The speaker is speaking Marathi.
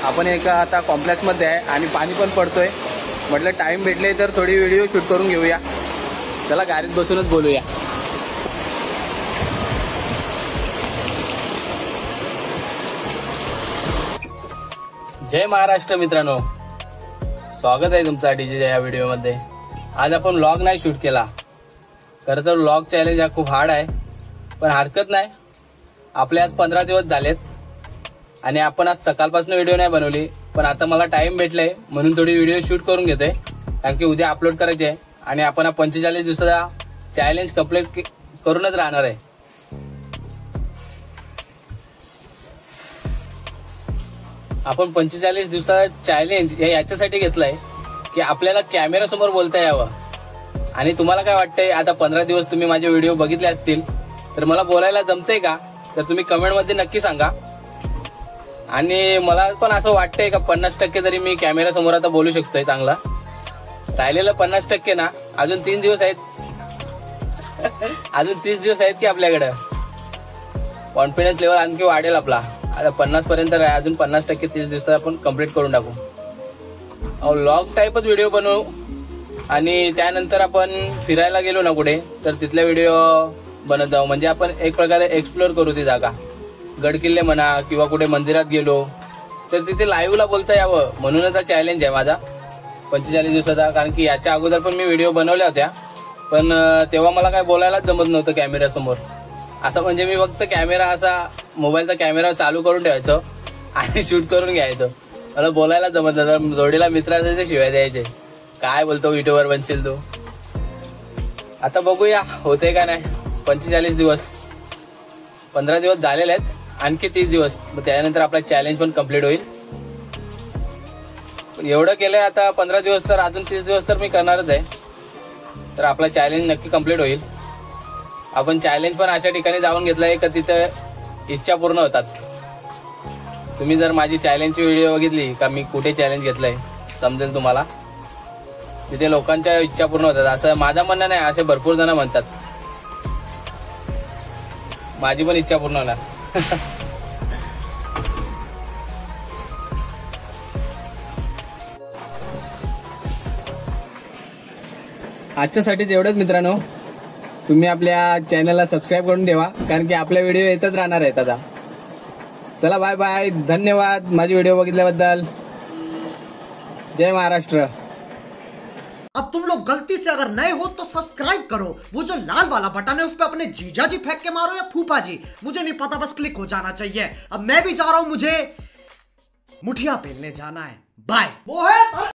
आपण एका आता कॉम्प्लेक्समध्ये आहे आणि पाणी पण पडतोय. म्हटलं टाइम भेटले तर थोडी व्हिडिओ शूट करून घेऊया. चला गाडीत बसूनच बोलूया. जय महाराष्ट्र मित्रांनो, स्वागत आहे तुमचा डीजेच्या या व्हिडिओमध्ये. आज आपण व्लॉग नाही शूट केला. खरं तर व्लॉग चॅलेंज हा खूप हार्ड आहे, पण हरकत नाही. आपले आज 15 दिवस झालेत आणि आपण आज सकाळपासून व्हिडिओ नाही बनवली, पण आता मला टाइम भेटलाय म्हणून थोडी व्हिडिओ शूट करून घेतोय. कारण की उद्या अपलोड करायचे आहे आणि आपण 45 दिवसाचा चॅलेंज कंप्लीट करूनच राहणार आहे. आपण 45 दिवसाचा चॅलेंज हे याच्यासाठी घेतलाय की आपल्याला कॅमेरा समोर बोलता यावं. आणि तुम्हाला काय वाटतंय, आता 15 दिवस तुम्ही माझे व्हिडिओ बघितले असतील तर मला बोलायला जमतंय का, तर तुम्ही कमेंट मध्ये नक्की सांगा. आणि मला पण असं वाटतंय का 50% तरी मी कॅमेरा समोर आता बोलू शकतोय चांगला. राहिलेलं 50% ना, अजून 3 दिवस आहेत. अजून 30 दिवस आहेत की आपल्याकडे. कॉन्फिडन्स लेवल आणखी वाढेल आपला. आता 50 पर्यंत आहे, अजून 50% 30 दिवसात आपण कम्प्लीट करून टाकू. व्लॉग टाईपच व्हिडिओ बनवू आणि त्यानंतर आपण फिरायला गेलो ना कुठे तर तिथले व्हिडिओ बनत जाऊ. म्हणजे आपण एक प्रकारे एक्सप्लोर करू ती जागा. गडकिल्ले म्हणा किंवा कुठे मंदिरात गेलो तर तिथे लाईव्हला बोलता यावं म्हणूनच हा चॅलेंज आहे माझा 45 दिवसाचा. कारण की याच्या अगोदर पण मी व्हिडिओ बनवल्या होत्या, पण तेव्हा मला काय बोलायलाच जमत नव्हतं कॅमेरा समोर. असं म्हणजे मी फक्त कॅमेरा असा मोबाईलचा कॅमेरा चालू करून ठेवायचो आणि शूट करून घ्यायचो. मला बोलायला जमत नव्हतं. जोडीला मित्र असायचे शिवाय द्यायचे, काय बोलतो युट्यूबवर बनशील तू. आता बघूया होते का नाही. 45 दिवस, 15 दिवस झालेले आहेत, आणखी 30 दिवस, त्यानंतर आपला चॅलेंज पण कम्प्लीट होईल. एवढं केलंय आता 15 दिवस, तर अजून 30 दिवस तर मी करणारच आहे. तर आपला चॅलेंज नक्की कम्प्लीट होईल. आपण चॅलेंज पण अशा ठिकाणी जाऊन घेतलंय का तिथं इच्छा पूर्ण होतात. तुम्ही जर माझी चॅलेंजची व्हिडिओ बघितली का मी कुठे चॅलेंज घेतलंय समजेल तुम्हाला. तिथे लोकांच्या इच्छा पूर्ण होतात. असं माझं म्हणणं नाही, असे भरपूर जण म्हणतात. माझी पण इच्छा पूर्ण होणार. आजच्यासाठी एवढंच मित्रांनो. तुम्ही आपल्या चॅनलला सबस्क्राईब करून ठेवा, कारण की आपल्या व्हिडिओ येतच राहणार आहेत आता. चला बाय बाय, धन्यवाद माझी व्हिडिओ बघितल्याबद्दल. जय महाराष्ट्र. अब तुम लोग गलती से अगर नए हो तो सब्सक्राइब करो. वो जो लाल वाला बटन है उस पे अपने जीजा जी फेंक के मारो या फूफा जी, मुझे नहीं पता, बस क्लिक हो जाना चाहिए. अब मैं भी जा रहा हूं, मुझे मुठिया पेलने जाना है. बाय. वो है